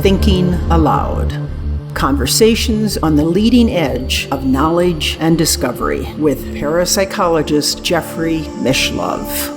Thinking Aloud. Conversations on the leading edge of knowledge and discovery with parapsychologist Jeffrey Mishlove.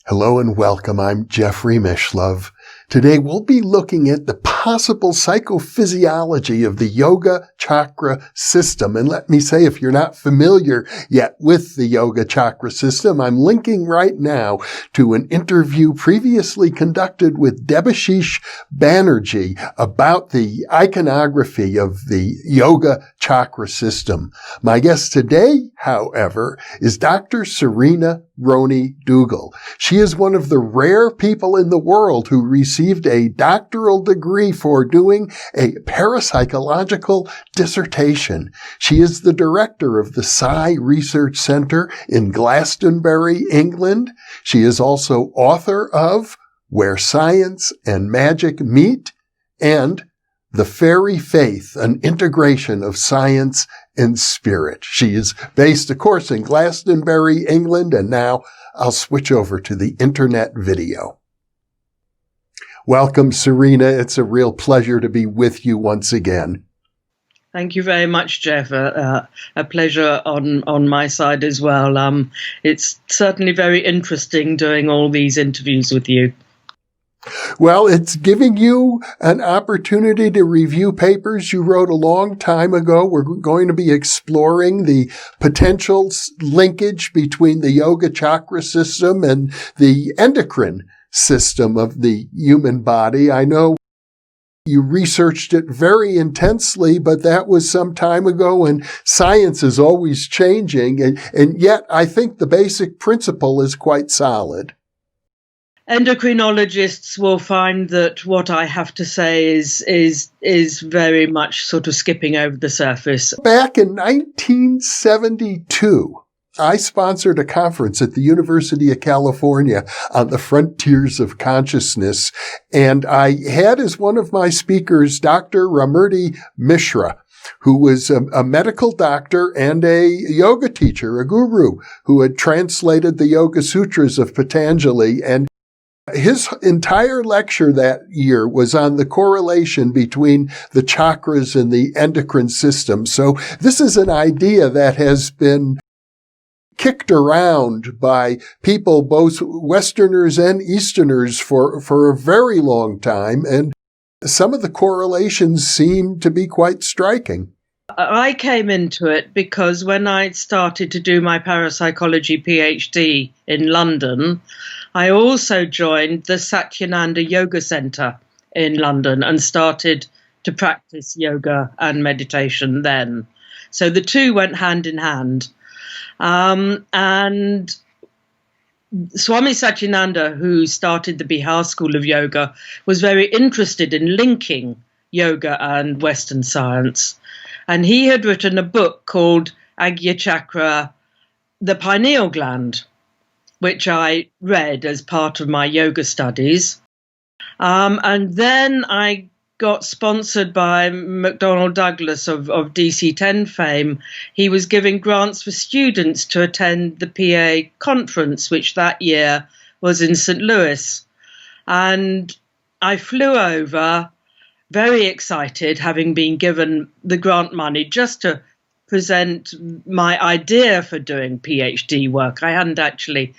Hello and welcome. I'm Jeffrey Mishlove. Today we'll be looking at the possible psychophysiology of the yoga chakra system. And let me say, if you're not familiar yet with the yoga chakra system, I'm linking right now to an interview previously conducted with Debashish Banerjee about the iconography of the yoga chakra system. My guest today, however, is Dr. Serena Roney Dougal. She is one of the rare people in the world who received a doctoral degree for doing a parapsychological dissertation. She is the director of the Psi Research Center in Glastonbury, England. She is also author of Where Science and Magic Meet and The Fairy Faith, an integration of science and spirit. She is based, of course, in Glastonbury, England, and now I'll switch over to the internet video. Welcome, Serena. It's a real pleasure to be with you once again. Thank you very much, Jeff. A pleasure on my side as well. It's certainly very interesting doing all these interviews with you. Well, it's giving you an opportunity to review papers you wrote a long time ago. We're going to be exploring the potential linkage between the yoga chakra system and the endocrine system of the human body. I know you researched it very intensely, but that was some time ago, and science is always changing, and yet I think the basic principle is quite solid. Endocrinologists will find that what I have to say is very much sort of skipping over the surface. Back in 1972, I sponsored a conference at the University of California on the frontiers of consciousness, and I had as one of my speakers Dr. Ramamurti Mishra, who was a medical doctor and a yoga teacher, a guru, who had translated the Yoga Sutras of Patanjali, and his entire lecture that year was on the correlation between the chakras and the endocrine system. So this is an idea that has been kicked around by people, both Westerners and Easterners, for a very long time, and some of the correlations seem to be quite striking. I came into it because when I started to do my parapsychology PhD in London, I also joined the Satyananda Yoga Center in London and started to practice yoga and meditation then. So the two went hand in hand. And Swami Satyananda, who started the Bihar School of Yoga, was very interested in linking yoga and Western science. And he had written a book called Ajna Chakra, the Pineal Gland, which I read as part of my yoga studies. And then I got sponsored by McDonnell Douglas of DC-10 fame. He was giving grants for students to attend the PA conference, which that year was in St. Louis. And I flew over, very excited, having been given the grant money just to present my idea for doing PhD work. I hadn't actually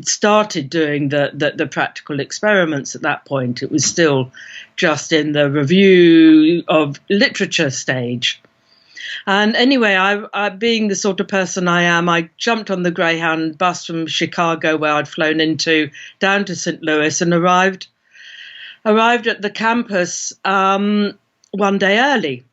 started doing the practical experiments at that point. It was still just in the review of literature stage. And anyway, I being the sort of person I am, I jumped on the Greyhound bus from Chicago, where I'd flown into, down to St. Louis, and arrived at the campus one day early.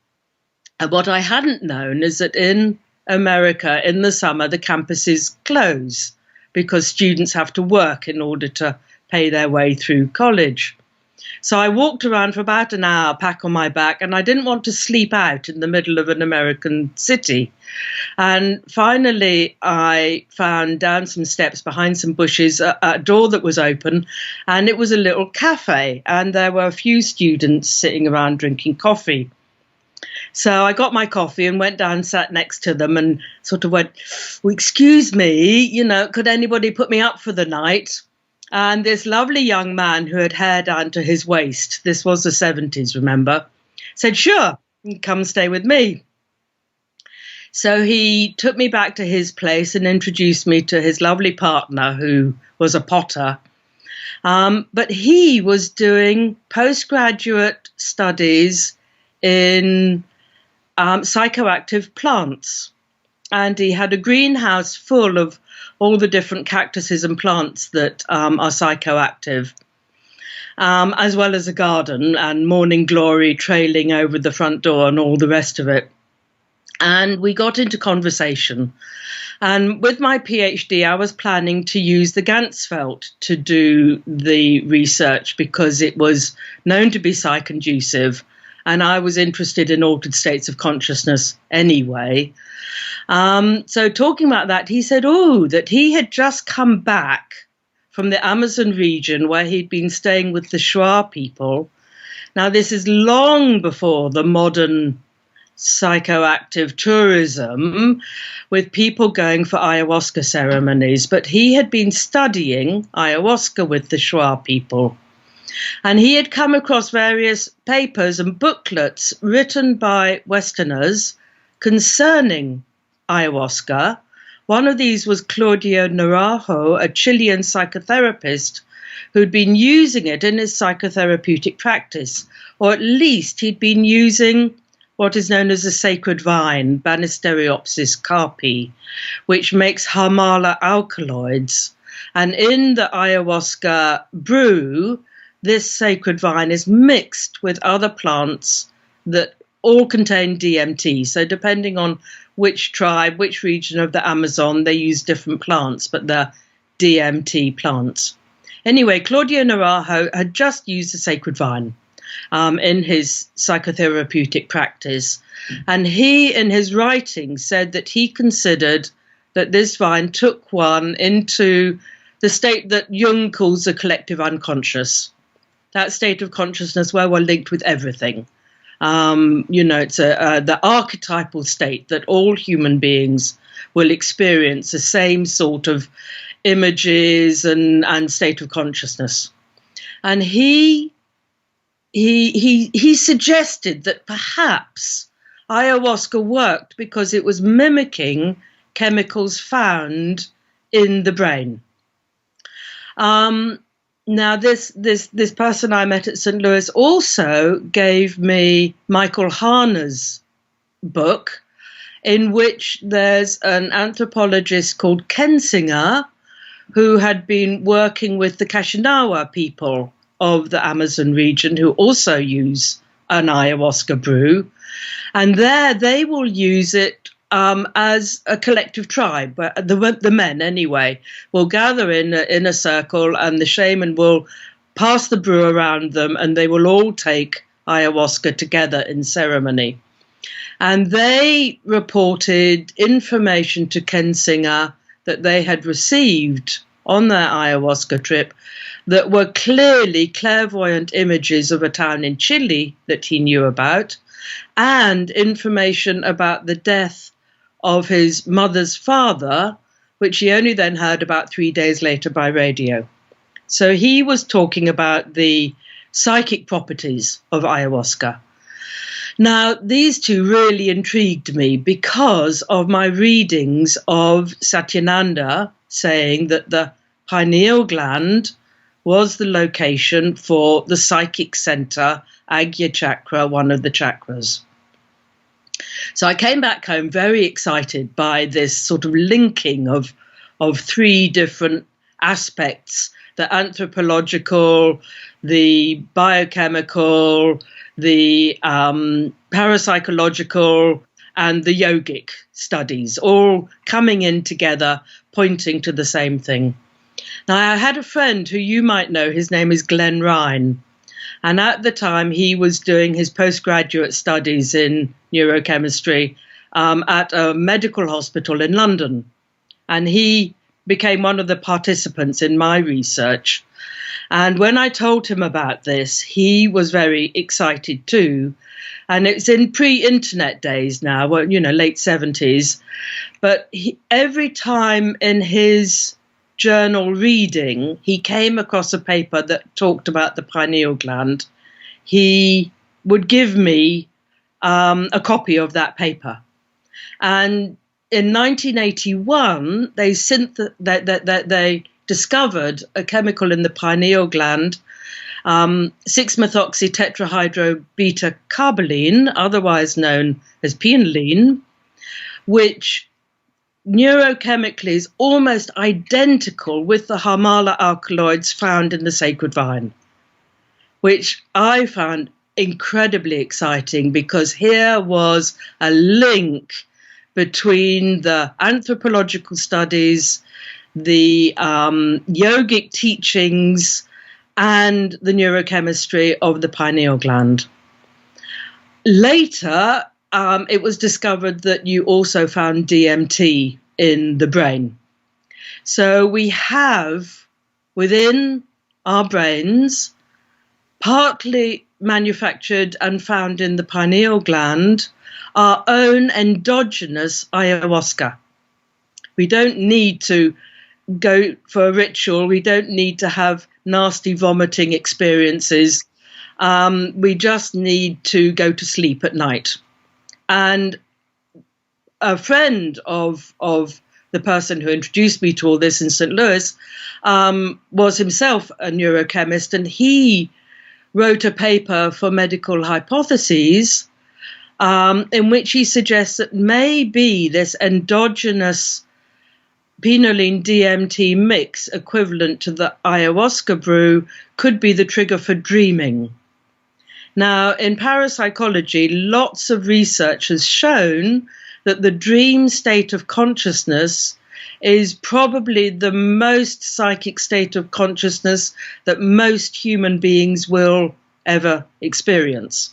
And what I hadn't known is that in America, in the summer, the campuses close because students have to work in order to pay their way through college. So I walked around for about an hour, pack on my back, and I didn't want to sleep out in the middle of an American city. And finally, I found down some steps behind some bushes a door that was open, and it was a little cafe, and there were a few students sitting around drinking coffee. So I got my coffee and went down, sat next to them and sort of went, well, excuse me, could anybody put me up for the night? And this lovely young man who had hair down to his waist, this was the 70s, remember, said, sure, come stay with me. So he took me back to his place and introduced me to his lovely partner, who was a potter. But he was doing postgraduate studies in psychoactive plants. And he had a greenhouse full of all the different cactuses and plants that are psychoactive, as well as a garden and morning glory trailing over the front door and all the rest of it. And we got into conversation. And with my PhD, I was planning to use the Ganzfeld to do the research because it was known to be psych-inducive, and I was interested in altered states of consciousness anyway. So talking about that, he said, that he had just come back from the Amazon region where he'd been staying with the Shuar people. Now, this is long before the modern psychoactive tourism with people going for ayahuasca ceremonies, but he had been studying ayahuasca with the Shuar people. And he had come across various papers and booklets written by Westerners concerning ayahuasca. One of these was Claudio Naranjo, a Chilean psychotherapist who'd been using it in his psychotherapeutic practice, or at least he'd been using what is known as a sacred vine, Banisteriopsis carpi, which makes Harmala alkaloids. And in the ayahuasca brew, this sacred vine is mixed with other plants that all contain DMT. So depending on which tribe, which region of the Amazon, they use different plants, but they're DMT plants. Anyway, Claudio Naranjo had just used the sacred vine in his psychotherapeutic practice. And he, in his writing, said that he considered that this vine took one into the state that Jung calls the collective unconscious, that state of consciousness where we're linked with everything. It's the archetypal state that all human beings will experience the same sort of images and state of consciousness. And he suggested that perhaps ayahuasca worked because it was mimicking chemicals found in the brain. Now, this person I met at St. Louis also gave me Michael Harner's book, in which there's an anthropologist called Kensinger who had been working with the Kashinawa people of the Amazon region, who also use an ayahuasca brew. And there they will use it as a collective tribe. The men, anyway, will gather in a circle, and the shaman will pass the brew around them, and they will all take ayahuasca together in ceremony. And they reported information to Kensinger that they had received on their ayahuasca trip that were clearly clairvoyant images of a town in Chile that he knew about, and information about the death of his mother's father, which he only then heard about 3 days later by radio. So he was talking about the psychic properties of ayahuasca. Now, these two really intrigued me because of my readings of Satyananda saying that the pineal gland was the location for the psychic center, Ajna chakra, one of the chakras. So I came back home very excited by this sort of linking of three different aspects: the anthropological, the biochemical, the parapsychological, and the yogic studies, all coming in together, pointing to the same thing. Now, I had a friend who you might know, his name is Glenn Ryan. And at the time, he was doing his postgraduate studies in neurochemistry at a medical hospital in London. And he became one of the participants in my research. And when I told him about this, he was very excited too. And it's in pre-internet days now, late 70s. But every time in his journal reading, he came across a paper that talked about the pineal gland. He would give me a copy of that paper. And in 1981, they discovered a chemical in the pineal gland, 6-methoxy-tetrahydrobeta-carboline, otherwise known as pineal, which neurochemically is almost identical with the Harmala alkaloids found in the sacred vine, which I found incredibly exciting, because here was a link between the anthropological studies, the yogic teachings, and the neurochemistry of the pineal gland. Later, it was discovered that you also found DMT in the brain. So we have within our brains, partly manufactured and found in the pineal gland, our own endogenous ayahuasca. We don't need to go for a ritual. We don't need to have nasty vomiting experiences. We just need to go to sleep at night. And a friend of the person who introduced me to all this in St. Louis was himself a neurochemist, and he wrote a paper for Medical Hypotheses in which he suggests that maybe this endogenous pinealine DMT mix equivalent to the ayahuasca brew could be the trigger for dreaming. Now, in parapsychology, lots of research has shown that the dream state of consciousness is probably the most psychic state of consciousness that most human beings will ever experience.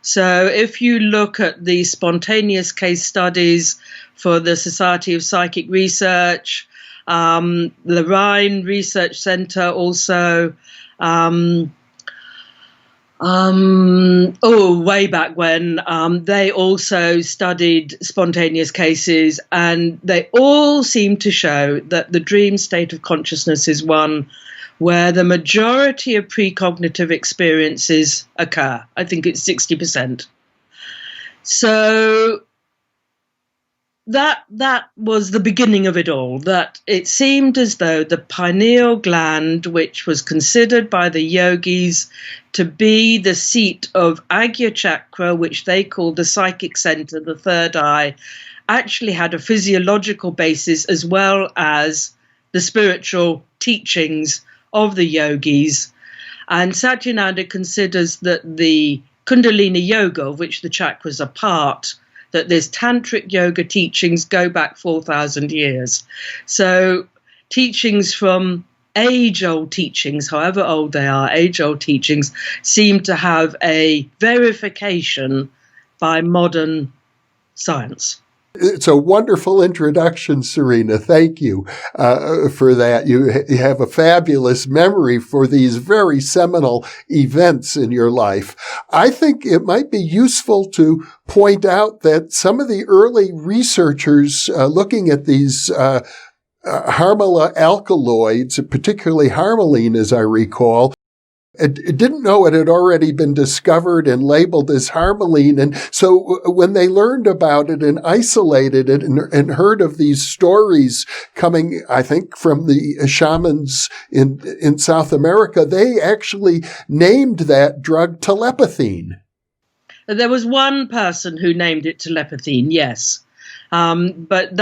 So if you look at the spontaneous case studies for the Society of Psychic Research, the Rhine Research Center also, way back when, they also studied spontaneous cases, and they all seem to show that the dream state of consciousness is one where the majority of precognitive experiences occur. I think it's 60%. So that was the beginning of it all, that it seemed as though the pineal gland, which was considered by the yogis to be the seat of Ajna chakra, which they called the psychic center, the third eye, actually had a physiological basis as well as the spiritual teachings of the yogis. And Satyananda considers that the Kundalini yoga, of which the chakras are part, that this tantric yoga teachings go back 4,000 years. So teachings from age-old teachings, however old they are, age-old teachings, seem to have a verification by modern science. It's a wonderful introduction, Serena. Thank you for that. You have a fabulous memory for these very seminal events in your life. I think it might be useful to point out that some of the early researchers looking at these Harmala alkaloids, particularly harmaline, as I recall, it didn't know it had already been discovered and labeled as harmaline. And so when they learned about it and isolated it and heard of these stories coming, I think, from the shamans in South America, they actually named that drug telepathine. There was one person who named it telepathine, yes. But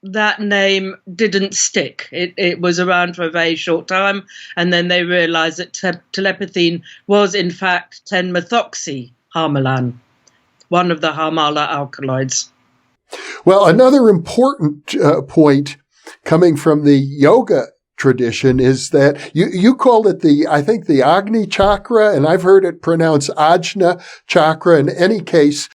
that name didn't stick. It was around for a very short time, and then they realized that telepathine was in fact 10-methoxy-harmalan, one of the Harmala alkaloids. Well, another important point coming from the yoga tradition is that you called it the Agni chakra, and I've heard it pronounced Ajna chakra. In any case,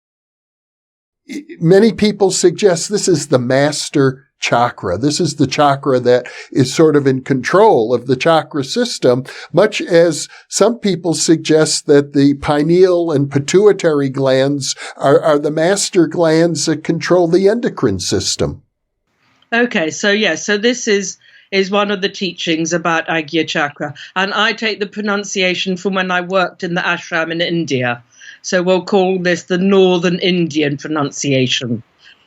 many people suggest this is the master chakra. This is the chakra that is sort of in control of the chakra system, much as some people suggest that the pineal and pituitary glands are the master glands that control the endocrine system. Okay, so this is is one of the teachings about Ajna chakra. And I take the pronunciation from when I worked in the ashram in India. So we'll call this the Northern Indian pronunciation.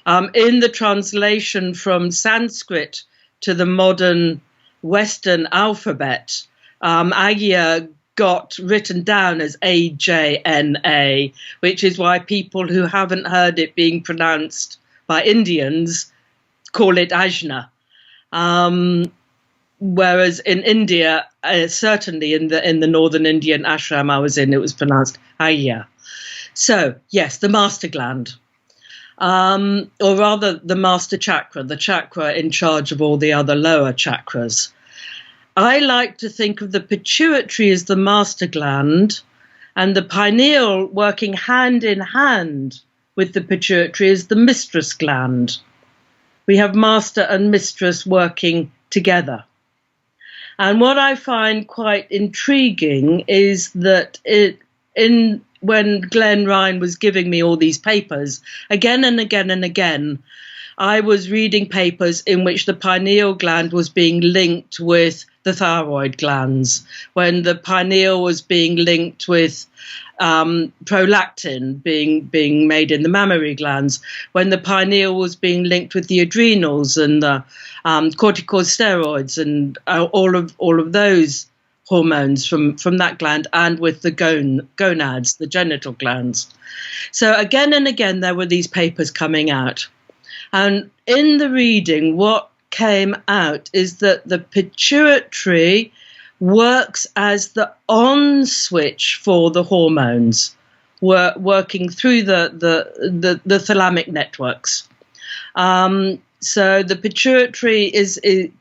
In the translation from Sanskrit to the modern Western alphabet, Ajna got written down as Ajna, which is why people who haven't heard it being pronounced by Indians call it Ajna. Whereas in India, certainly in the Northern Indian ashram I was in, it was pronounced Ajna. So, yes, the master gland, or rather the master chakra, the chakra in charge of all the other lower chakras. I like to think of the pituitary as the master gland, and the pineal working hand in hand with the pituitary as the mistress gland. We have master and mistress working together. And what I find quite intriguing is that when Glenn Ryan was giving me all these papers, again and again and again, I was reading papers in which the pineal gland was being linked with the thyroid glands, when the pineal was being linked with prolactin being made in the mammary glands, when the pineal was being linked with the adrenals and the corticosteroids and all of those hormones from that gland, and with the gonads, the genital glands. So again and again there were these papers coming out. And in the reading, what came out is that the pituitary works as the on switch for the hormones, working through the thalamic networks. So the pituitary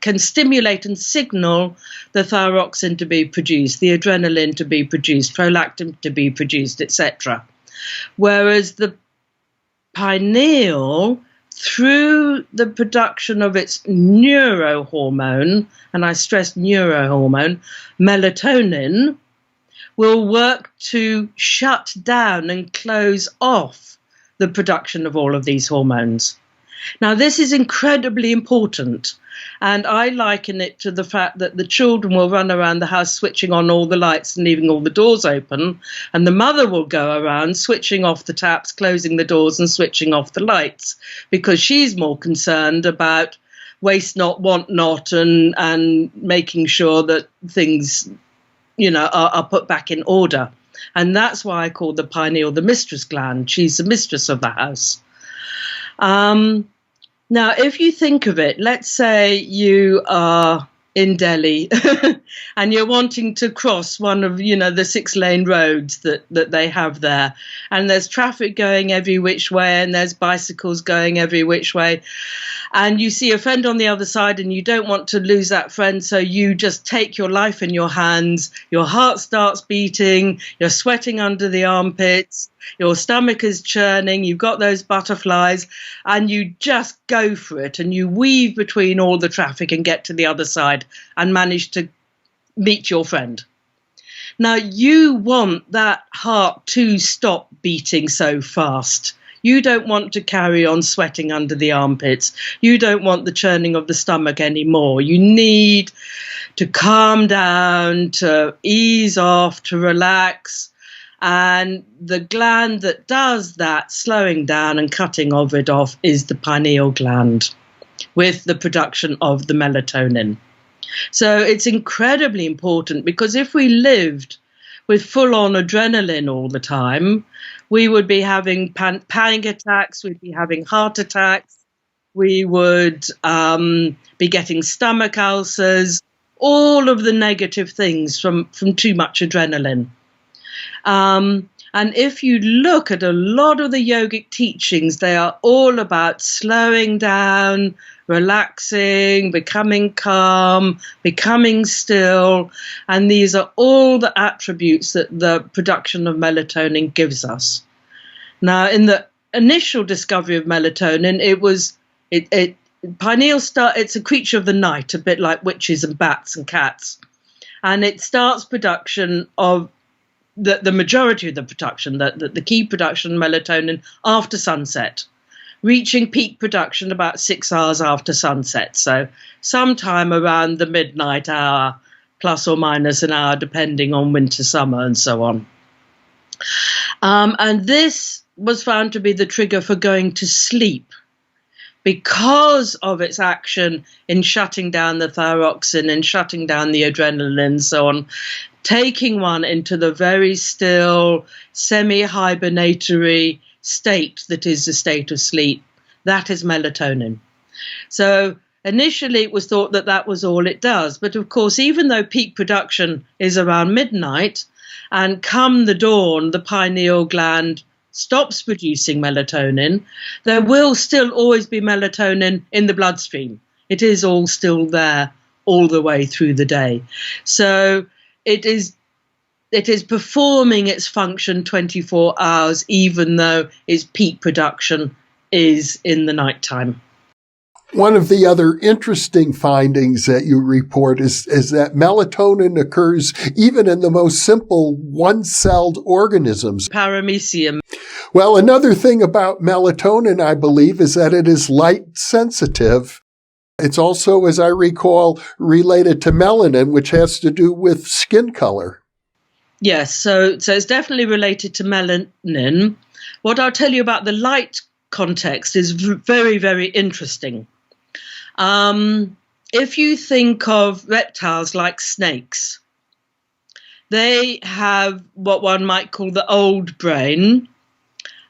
can stimulate and signal the thyroxine to be produced, the adrenaline to be produced, prolactin to be produced, etc. Whereas the pineal, through the production of its neurohormone, and I stress neurohormone, melatonin, will work to shut down and close off the production of all of these hormones. Now, this is incredibly important, and I liken it to the fact that the children will run around the house switching on all the lights and leaving all the doors open, and the mother will go around switching off the taps, closing the doors and switching off the lights, because she's more concerned about waste not, want not, and making sure that things, are put back in order. And that's why I call the pineal the mistress gland. She's the mistress of the house. Now, if you think of it, let's say you are in Delhi and you're wanting to cross one of, the 6-lane roads that they have there, and there's traffic going every which way and there's bicycles going every which way, and you see a friend on the other side and you don't want to lose that friend, so you just take your life in your hands, your heart starts beating, you're sweating under the armpits, your stomach is churning, you've got those butterflies, and you just go for it, and you weave between all the traffic and get to the other side and manage to meet your friend. Now, you want that heart to stop beating so fast. You don't want to carry on sweating under the armpits. You don't want the churning of the stomach anymore. You need to calm down, to ease off, to relax. And the gland that does that, slowing down and cutting of it off, is the pineal gland, with the production of the melatonin. So it's incredibly important, because if we lived with full-on adrenaline all the time, we would be having panic attacks, we'd be having heart attacks, we would be getting stomach ulcers, all of the negative things from too much adrenaline. And if you look at a lot of the yogic teachings, they are all about slowing down, relaxing, becoming calm, becoming still. And these are all the attributes that the production of melatonin gives us. Now, in the initial discovery of melatonin, it's a creature of the night, a bit like witches and bats and cats. And it starts production of the majority of the production, the key production, melatonin, after sunset, reaching peak production about 6 hours after sunset. So sometime around the midnight hour, plus or minus an hour, depending on winter, summer, and so on. And this was found to be the trigger for going to sleep because of its action in shutting down the thyroxine and shutting down the adrenaline and so on, taking one into the very still, semi-hibernatory state that is the state of sleep. That is melatonin. So initially it was thought that that was all it does. But of course, even though peak production is around midnight, and come the dawn, the pineal gland stops producing melatonin, there will still always be melatonin in the bloodstream. It is all still there all the way through the day. So it is performing its function 24 hours, even though its peak production is in the nighttime. One of the other interesting findings that you report is that melatonin occurs even in the most simple one-celled organisms. Paramecium. Well, another thing about melatonin, I believe, is that it is light sensitive. It's also, as I recall, related to melanin, which has to do with skin color. Yes, so it's definitely related to melanin. What I'll tell you about the light context is very, very interesting. If you think of reptiles like snakes, they have what one might call the old brain,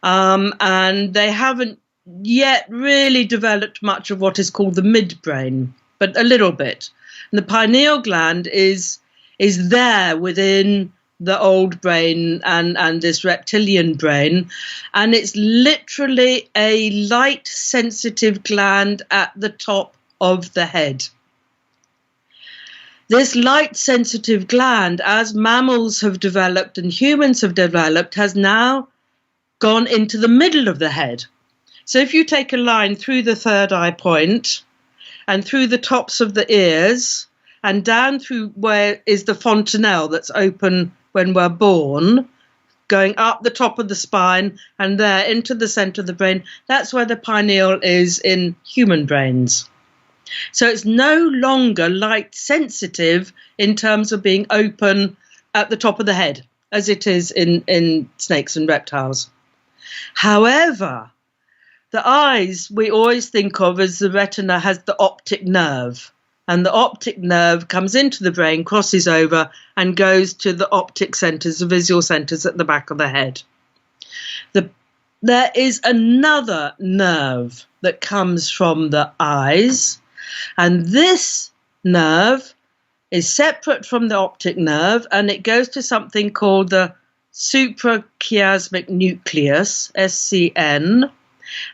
and they haven't yet really developed much of what is called the midbrain, but a little bit. And the pineal gland is there within the old brain and this reptilian brain, and it's literally a light sensitive gland at the top of the head. This light sensitive gland, as mammals have developed and humans have developed, has now gone into the middle of the head. So if you take a line through the third eye point and through the tops of the ears and down through where is the fontanelle that's open when we're born, going up the top of the spine and there into the center of the brain, that's where the pineal is in human brains. So it's no longer light sensitive in terms of being open at the top of the head, as it is in snakes and reptiles. However, the eyes we always think of as the retina has the optic nerve, and the optic nerve comes into the brain, crosses over, and goes to the optic centers, the visual centers at the back of the head. There is another nerve that comes from the eyes, and this nerve is separate from the optic nerve, and it goes to something called the suprachiasmatic nucleus, SCN,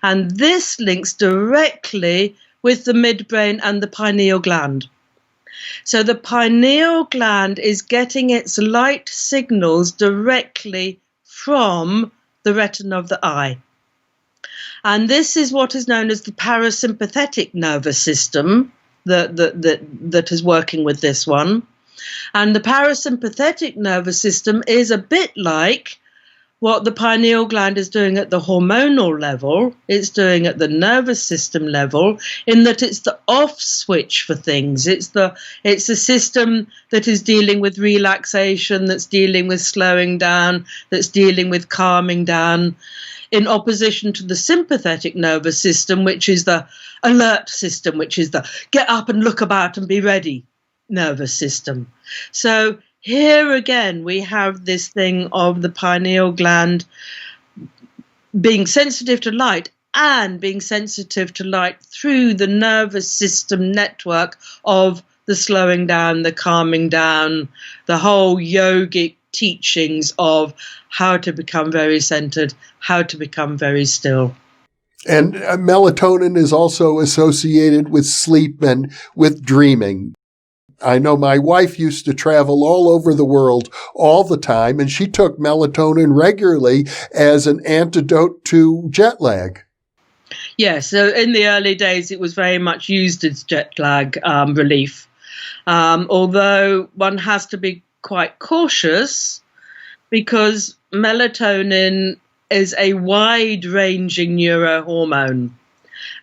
and this links directly with the midbrain and the pineal gland. So the pineal gland is getting its light signals directly from the retina of the eye. And this is what is known as the parasympathetic nervous system that is working with this one. And the parasympathetic nervous system is a bit like what the pineal gland is doing at the hormonal level. It's doing at the nervous system level, in that it's the off switch for things. It's the system that is dealing with relaxation, that's dealing with slowing down, that's dealing with calming down, in opposition to the sympathetic nervous system, which is the alert system, which is the get up and look about and be ready nervous system. So here again, we have this thing of the pineal gland being sensitive to light and being sensitive to light through the nervous system network of the slowing down, the calming down, the whole yogic teachings of how to become very centered, how to become very still. And melatonin is also associated with sleep and with dreaming. I know my wife used to travel all over the world all the time, and she took melatonin regularly as an antidote to jet lag. Yes, so in the early days, it was very much used as jet lag relief, although one has to be quite cautious because melatonin is a wide-ranging neurohormone.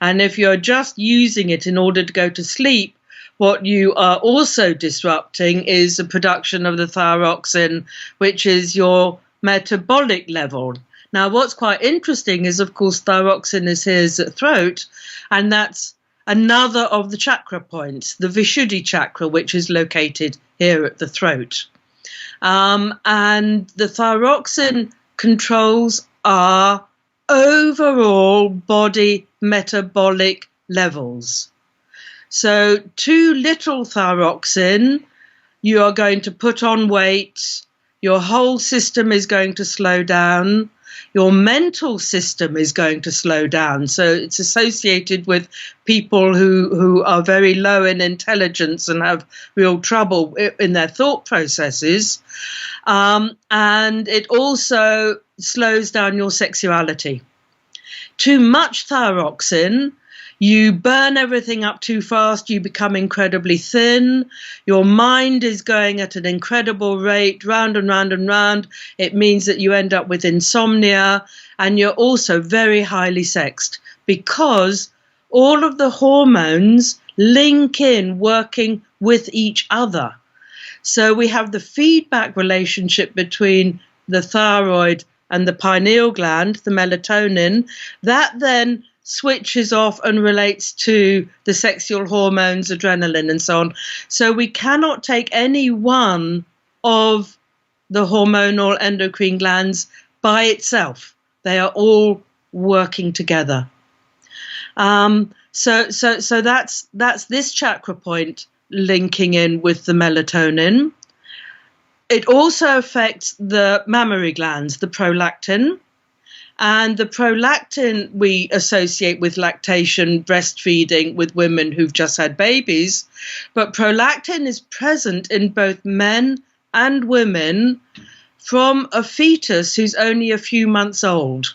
And if you're just using it in order to go to sleep, what you are also disrupting is the production of the thyroxine, which is your metabolic level. Now, what's quite interesting is, of course, thyroxine is here at the throat, and that's another of the chakra points, the Vishuddhi chakra, which is located here at the throat. And the thyroxine controls our overall body metabolic levels. So too little thyroxine, you are going to put on weight, your whole system is going to slow down, your mental system is going to slow down. So it's associated with people who are very low in intelligence and have real trouble in their thought processes. And it also slows down your sexuality. Too much thyroxine, you burn everything up too fast, you become incredibly thin, your mind is going at an incredible rate, round and round and round. It means that you end up with insomnia, and you're also very highly sexed because all of the hormones link in working with each other. So we have the feedback relationship between the thyroid and the pineal gland, the melatonin, that then switches off and relates to the sexual hormones, adrenaline, and so on. So we cannot take any one of the hormonal endocrine glands by itself. They are all working together. So that's this chakra point linking in with the melatonin. It also affects the mammary glands, the prolactin. And the prolactin we associate with lactation, breastfeeding with women who've just had babies. But prolactin is present in both men and women from a fetus who's only a few months old.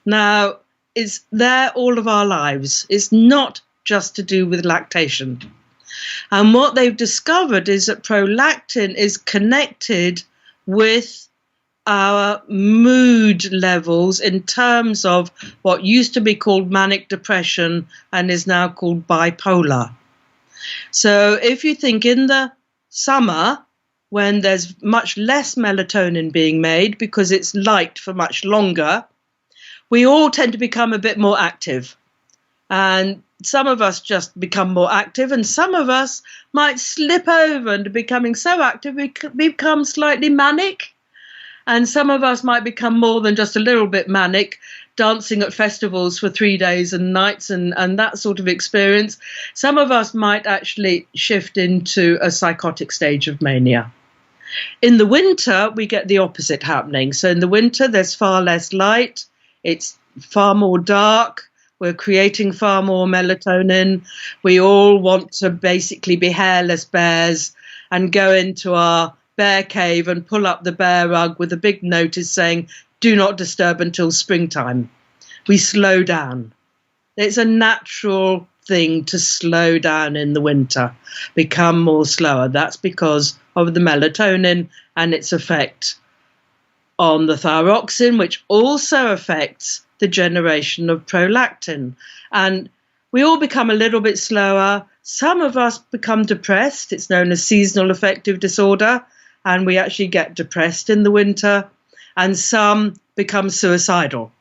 Now, it's there all of our lives. It's not just to do with lactation. And what they've discovered is that prolactin is connected with our mood levels in terms of what used to be called manic depression and is now called bipolar. So if you think in the summer, when there's much less melatonin being made because it's light for much longer, we all tend to become a bit more active. And some of us just become more active, and some of us might slip over into becoming so active we become slightly manic. And some of us might become more than just a little bit manic, dancing at festivals for 3 days and nights and that sort of experience. Some of us might actually shift into a psychotic stage of mania. In the winter, we get the opposite happening. So in the winter, there's far less light. It's far more dark. We're creating far more melatonin. We all want to basically be hairless bears and go into our bear cave and pull up the bear rug with a big notice saying, "Do not disturb until springtime." We slow down. It's a natural thing to slow down in the winter, become more slower. That's because of the melatonin and its effect on the thyroxine, which also affects the generation of prolactin. And we all become a little bit slower. Some of us become depressed. It's known as seasonal affective disorder. And we actually get depressed in the winter, and some become suicidal.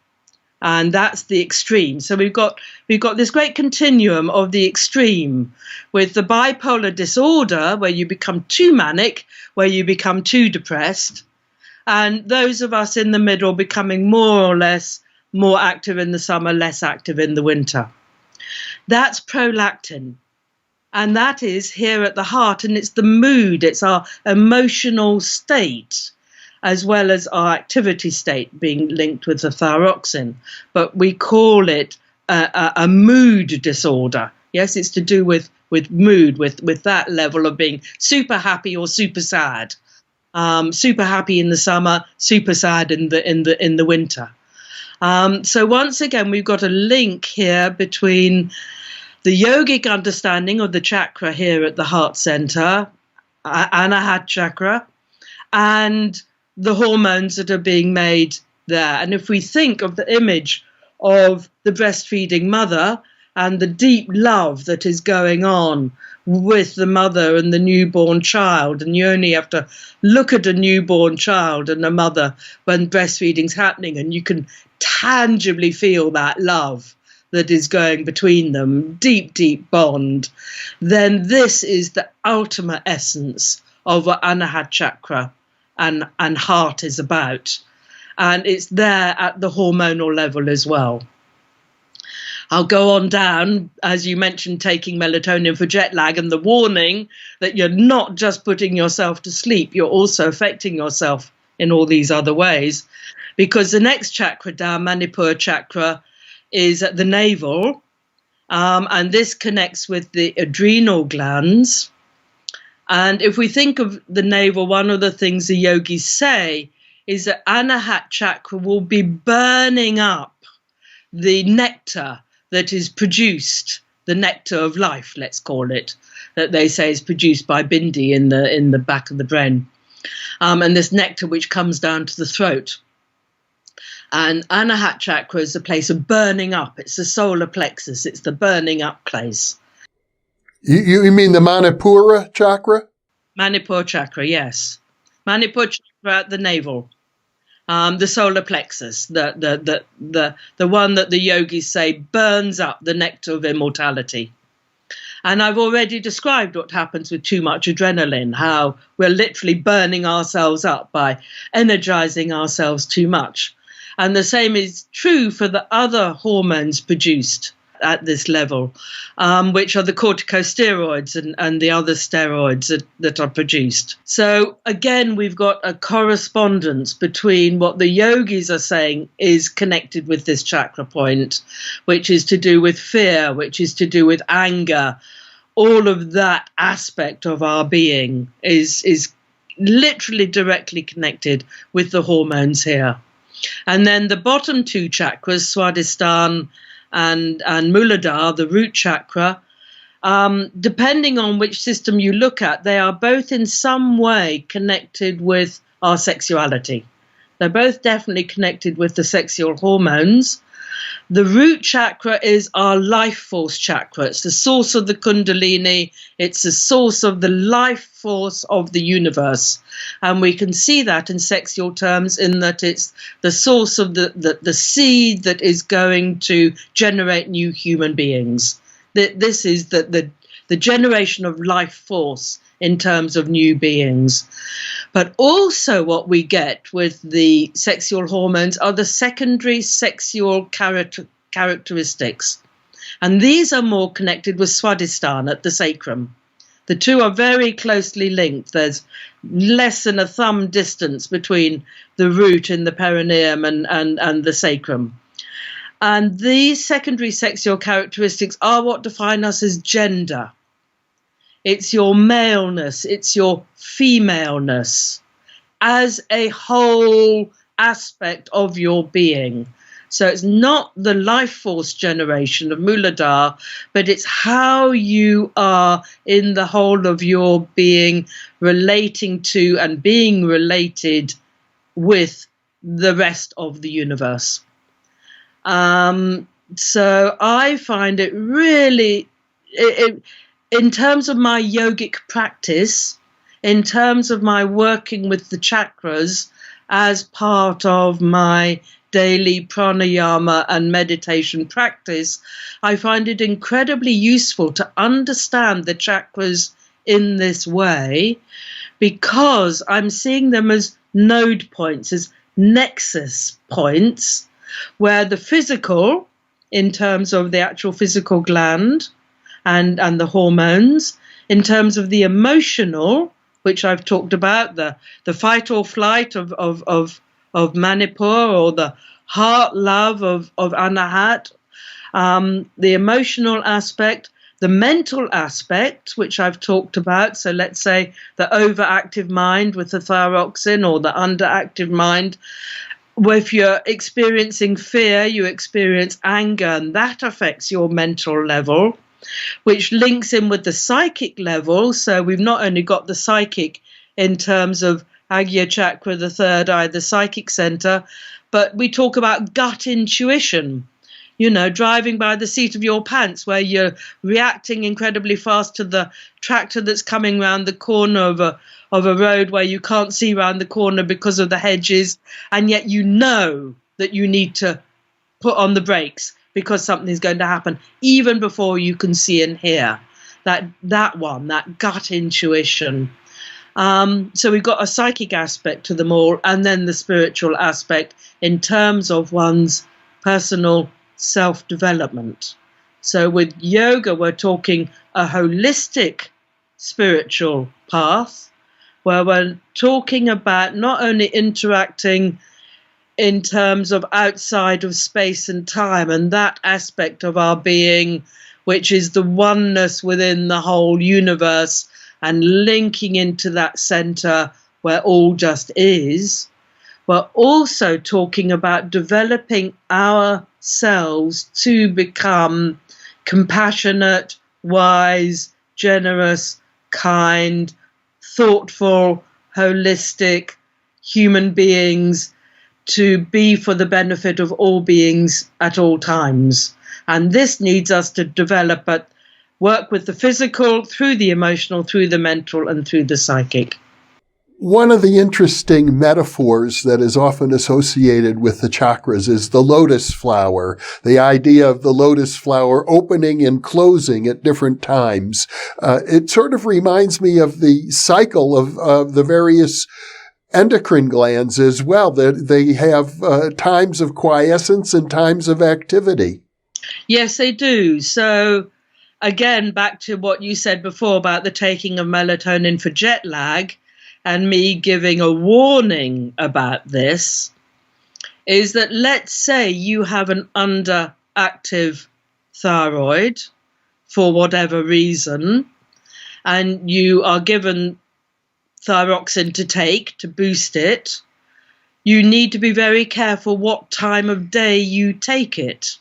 And that's the extreme. So we've got this great continuum of the extreme with the bipolar disorder, where you become too manic, where you become too depressed, and those of us in the middle becoming more or less more active in the summer, less active in the winter. That's prolactin. And that is here at the heart, and it's the mood, it's our emotional state, as well as our activity state being linked with the thyroxine. But we call it a mood disorder. Yes, it's to do with mood, with that level of being super happy or super sad. Super happy in the summer, super sad in the winter. So once again, we've got a link here between the yogic understanding of the chakra here at the heart center, Anahat chakra, and the hormones that are being made there. And if we think of the image of the breastfeeding mother and the deep love that is going on with the mother and the newborn child, and you only have to look at a newborn child and a mother when breastfeeding's happening, and you can tangibly feel that love that is going between them, deep, deep bond, then this is the ultimate essence of what Anahat chakra and heart is about. And it's there at the hormonal level as well. I'll go on down, as you mentioned, taking melatonin for jet lag, and the warning that you're not just putting yourself to sleep, you're also affecting yourself in all these other ways. Because the next chakra down, Manipur chakra, is at the navel, and this connects with the adrenal glands. And if we think of the navel, one of the things the yogis say is that Anahat chakra will be burning up the nectar that is produced, the nectar of life, let's call it, that they say is produced by bindi in the back of the brain, and this nectar which comes down to the throat. And Anahat chakra is a place of burning up. It's the solar plexus. It's the burning up place. You mean the Manipura chakra? Manipur chakra, yes. Manipur chakra at the navel. The solar plexus, the one that the yogis say burns up the nectar of immortality. And I've already described what happens with too much adrenaline, how we're literally burning ourselves up by energizing ourselves too much. And the same is true for the other hormones produced at this level, which are the corticosteroids and the other steroids that are produced. So again, we've got a correspondence between what the yogis are saying is connected with this chakra point, which is to do with fear, which is to do with anger. All of that aspect of our being is literally directly connected with the hormones here. And then the bottom two chakras, Swadhisthana and Muladhara, the root chakra, depending on which system you look at, they are both in some way connected with our sexuality. They're both definitely connected with the sexual hormones. The root chakra is our life force chakra. It's the source of the Kundalini. It's the source of the life force of the universe. And we can see that in sexual terms in that it's the source of the seed that is going to generate new human beings. This is the generation of life force in terms of new beings. But also what we get with the sexual hormones are the secondary sexual characteristics. And these are more connected with Swadhisthana at the sacrum. The two are very closely linked. There's less than a thumb distance between the root in the perineum and the sacrum. And these secondary sexual characteristics are what define us as gender. It's your maleness, it's your femaleness as a whole aspect of your being. So it's not the life force generation of Muladhara, but it's how you are in the whole of your being relating to and being related with the rest of the universe. So I find it really... in terms of my yogic practice, in terms of my working with the chakras as part of my daily pranayama and meditation practice, I find it incredibly useful to understand the chakras in this way, because I'm seeing them as node points, as nexus points, where the physical, in terms of the actual physical gland, and the hormones, in terms of the emotional, which I've talked about, the fight or flight of Manipur, or the heart love of Anahat, the emotional aspect, the mental aspect, which I've talked about. So let's say the overactive mind with the thyroxine, or the underactive mind. Well, if you're experiencing fear, you experience anger, and that affects your mental level, which links in with the psychic level. So we've not only got the psychic in terms of Agya chakra, the third eye, the psychic center, But we talk about gut intuition, driving by the seat of your pants, where you're reacting incredibly fast to the tractor that's coming round the corner of a road where you can't see round the corner because of the hedges, and yet you know that you need to put on the brakes because something's going to happen even before you can see and hear. That gut intuition. So we've got a psychic aspect to them all, and then the spiritual aspect in terms of one's personal self-development. So with yoga, we're talking a holistic spiritual path, where we're talking about not only interacting in terms of outside of space and time, and that aspect of our being, which is the oneness within the whole universe, and linking into that center where all just is. We're also talking about developing ourselves to become compassionate, wise, generous, kind, thoughtful, holistic human beings, to be for the benefit of all beings at all times. And this needs us to develop at work with the physical, through the emotional, through the mental, and through the psychic. One of the interesting metaphors that is often associated with the chakras is the lotus flower, the idea of the lotus flower opening and closing at different times. It sort of reminds me of the cycle of the various endocrine glands as well, that they have times of quiescence and times of activity. Yes, they do. So again, back to what you said before about the taking of melatonin for jet lag, and me giving a warning about this, is that let's say you have an underactive thyroid for whatever reason, and you are given thyroxine to take to boost it. You need to be very careful what time of day you take it.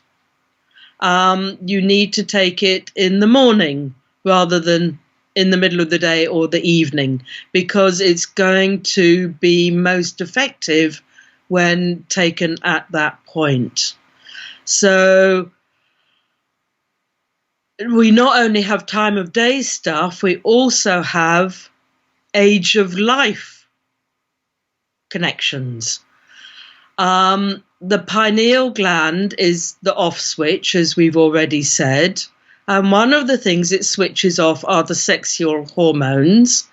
You need to take it in the morning rather than in the middle of the day or the evening, because it's going to be most effective when taken at that point. So we not only have time of day stuff, we also have age of life connections. The pineal gland is the off switch, as we've already said. And one of the things it switches off are the sexual hormones,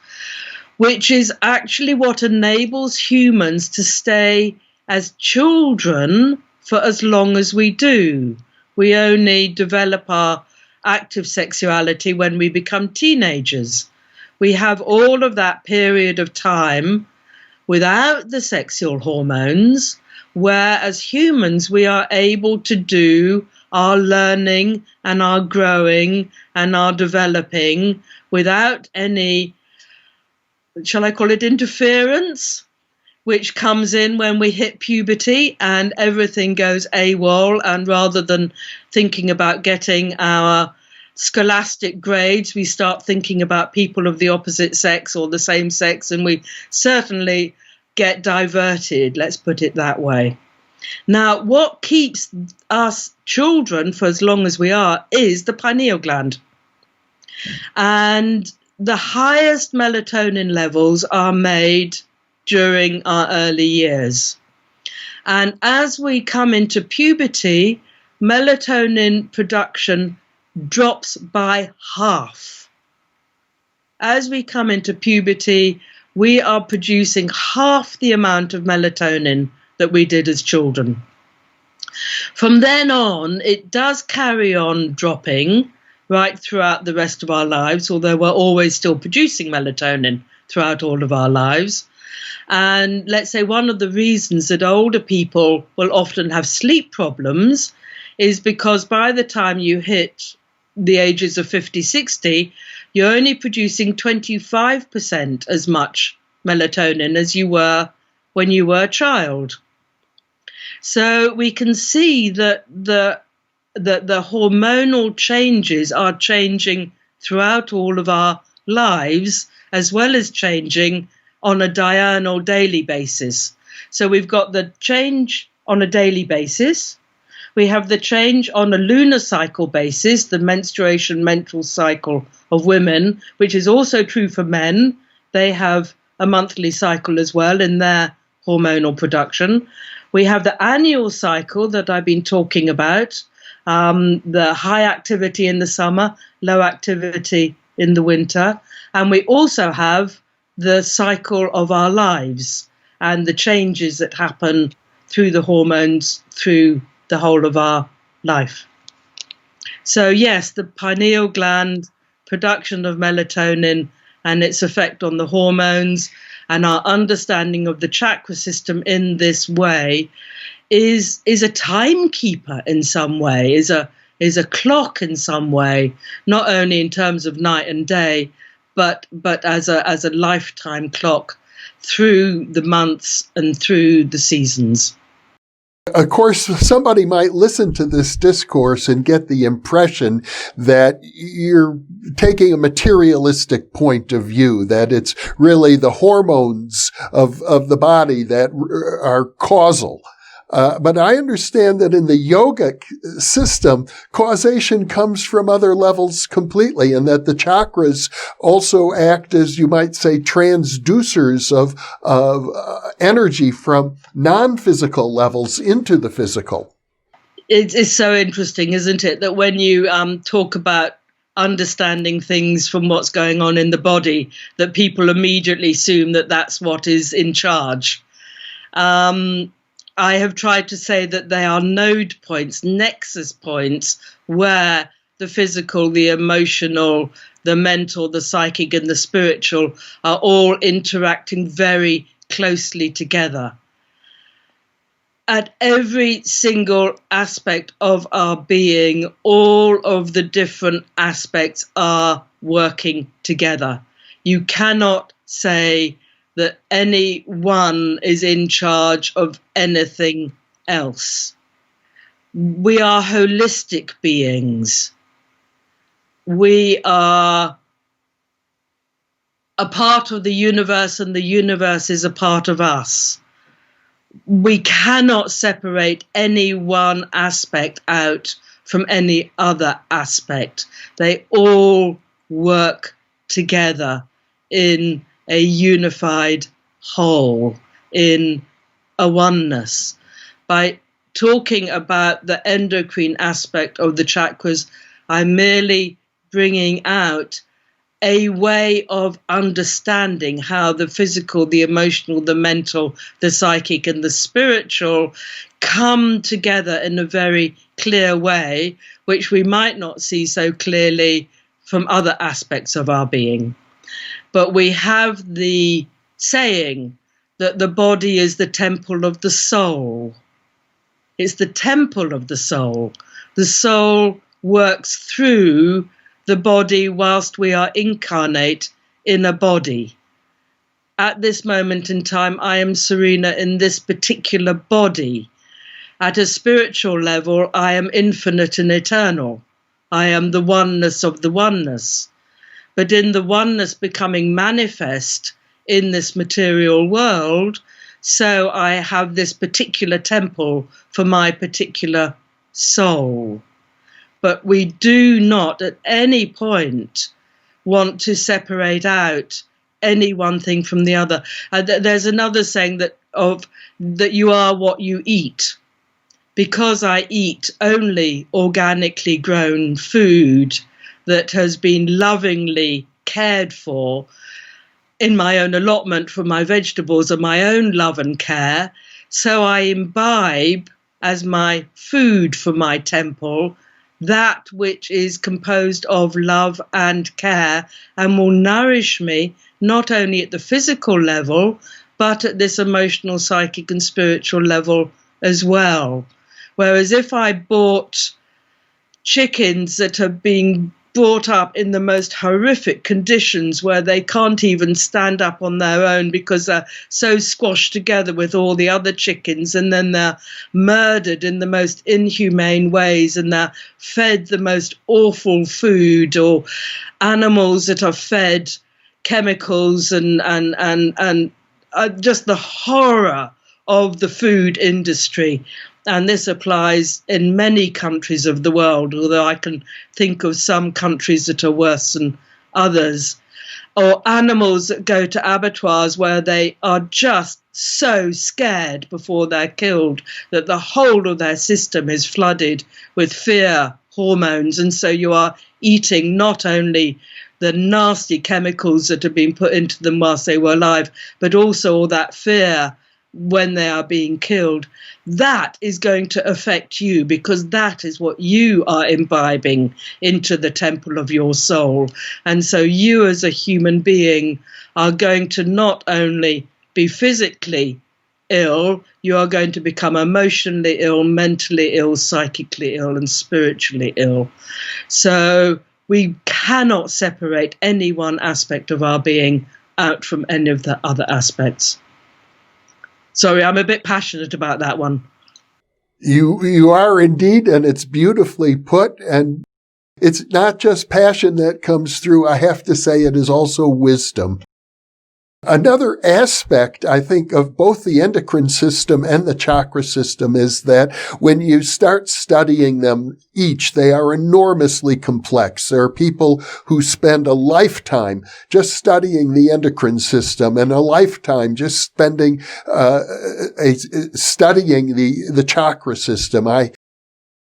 which is actually what enables humans to stay as children for as long as we do. We only develop our active sexuality when we become teenagers. We have all of that period of time without the sexual hormones, where as humans we are able to do our learning and our growing and our developing without any, shall I call it, interference, which comes in when we hit puberty and everything goes AWOL, and rather than thinking about getting our scholastic grades, we start thinking about people of the opposite sex or the same sex, and we certainly get diverted, let's put it that way. Now, what keeps us children for as long as we are is the pineal gland. And the highest melatonin levels are made during our early years. And as we come into puberty, melatonin production drops by half. As we come into puberty, we are producing half the amount of melatonin that we did as children. From then on, it does carry on dropping right throughout the rest of our lives, although we're always still producing melatonin throughout all of our lives. And let's say one of the reasons that older people will often have sleep problems is because by the time you hit the ages of 50, 60, you're only producing 25% as much melatonin as you were when you were a child. So we can see that the hormonal changes are changing throughout all of our lives, as well as changing on a diurnal daily basis. So we've got the change on a daily basis. We have the change on a lunar cycle basis, the menstruation menstrual cycle of women, which is also true for men. They have a monthly cycle as well in their hormonal production. We have the annual cycle that I've been talking about, the high activity in the summer, low activity in the winter. And we also have the cycle of our lives and the changes that happen through the hormones through the whole of our life. So yes, the pineal gland, production of melatonin and its effect on the hormones, and our understanding of the chakra system in this way is a timekeeper in some way, is a clock in some way, not only in terms of night and day, but as a lifetime clock through the months and through the seasons. Of course, somebody might listen to this discourse and get the impression that you're taking a materialistic point of view, that it's really the hormones of the body that are causal. But I understand that in the yoga system, causation comes from other levels completely, and that the chakras also act as, you might say, transducers of energy from non-physical levels into the physical. It's so interesting, isn't it, that when you talk about understanding things from what's going on in the body, that people immediately assume that that's what is in charge. I have tried to say that they are node points, nexus points, where the physical, the emotional, the mental, the psychic, and the spiritual are all interacting very closely together. At every single aspect of our being, all of the different aspects are working together. You cannot say that any one is in charge of anything else. We are holistic beings. We are a part of the universe, and the universe is a part of us. We cannot separate any one aspect out from any other aspect. They all work together in a unified whole, in a oneness. By talking about the endocrine aspect of the chakras, I'm merely bringing out a way of understanding how the physical, the emotional, the mental, the psychic, and the spiritual come together in a very clear way, which we might not see so clearly from other aspects of our being. But we have the saying that the body is the temple of the soul. It's the temple of the soul. The soul works through the body whilst we are incarnate in a body. At this moment in time, I am Serena in this particular body. At a spiritual level, I am infinite and eternal. I am the oneness of the oneness. But in the oneness becoming manifest in this material world, so I have this particular temple for my particular soul. But we do not at any point want to separate out any one thing from the other. There's another saying that you are what you eat. Because I eat only organically grown food that has been lovingly cared for in my own allotment for my vegetables and my own love and care, so I imbibe as my food for my temple that which is composed of love and care and will nourish me not only at the physical level, but at this emotional, psychic and spiritual level as well. Whereas if I bought chickens that are being brought up in the most horrific conditions where they can't even stand up on their own because they're so squashed together with all the other chickens, and then they're murdered in the most inhumane ways, and they're fed the most awful food, or animals that are fed chemicals and just the horror of the food industry. And this applies in many countries of the world, although I can think of some countries that are worse than others. Or animals that go to abattoirs where they are just so scared before they're killed that the whole of their system is flooded with fear hormones. And so you are eating not only the nasty chemicals that have been put into them whilst they were alive, but also all that fear when they are being killed. That is going to affect you, because that is what you are imbibing into the temple of your soul. And so you as a human being are going to not only be physically ill, you are going to become emotionally ill, mentally ill, psychically ill, and spiritually ill. So we cannot separate any one aspect of our being out from any of the other aspects. Sorry, I'm a bit passionate about that one. You are indeed, and it's beautifully put. And it's not just passion that comes through. I have to say it is also wisdom. Another aspect, I think, of both the endocrine system and the chakra system is that when you start studying them each, they are enormously complex. There are people who spend a lifetime just studying the endocrine system and a lifetime just spending studying the chakra system. I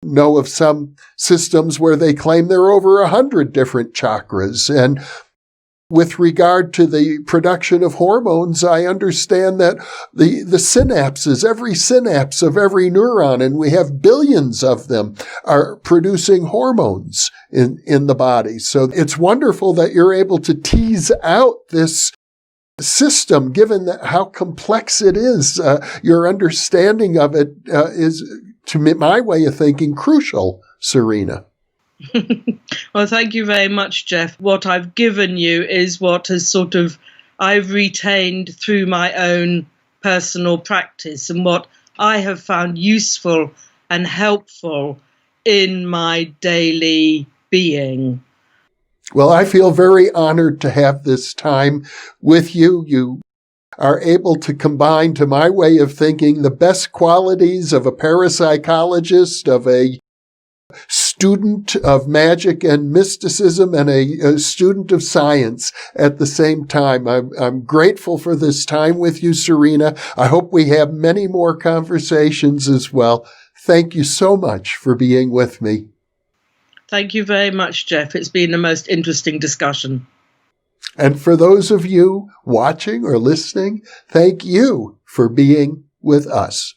know of some systems where they claim there are over 100 different chakras. And with regard to the production of hormones, I understand that the synapses, every synapse of every neuron, and we have billions of them, are producing hormones in the body. So it's wonderful that you're able to tease out this system, given how complex it is. Your understanding of it is, to my way of thinking, crucial, Serena. Well, thank you very much, Jeff. What I've given you is what has I've retained through my own personal practice and what I have found useful and helpful in my daily being. Well, I feel very honored to have this time with you. You are able to combine, to my way of thinking, the best qualities of a parapsychologist, of a student of magic and mysticism, and a student of science at the same time. I'm grateful for this time with you, Serena. I hope we have many more conversations as well. Thank you so much for being with me. Thank you very much, Jeff. It's been the most interesting discussion. And for those of you watching or listening, thank you for being with us.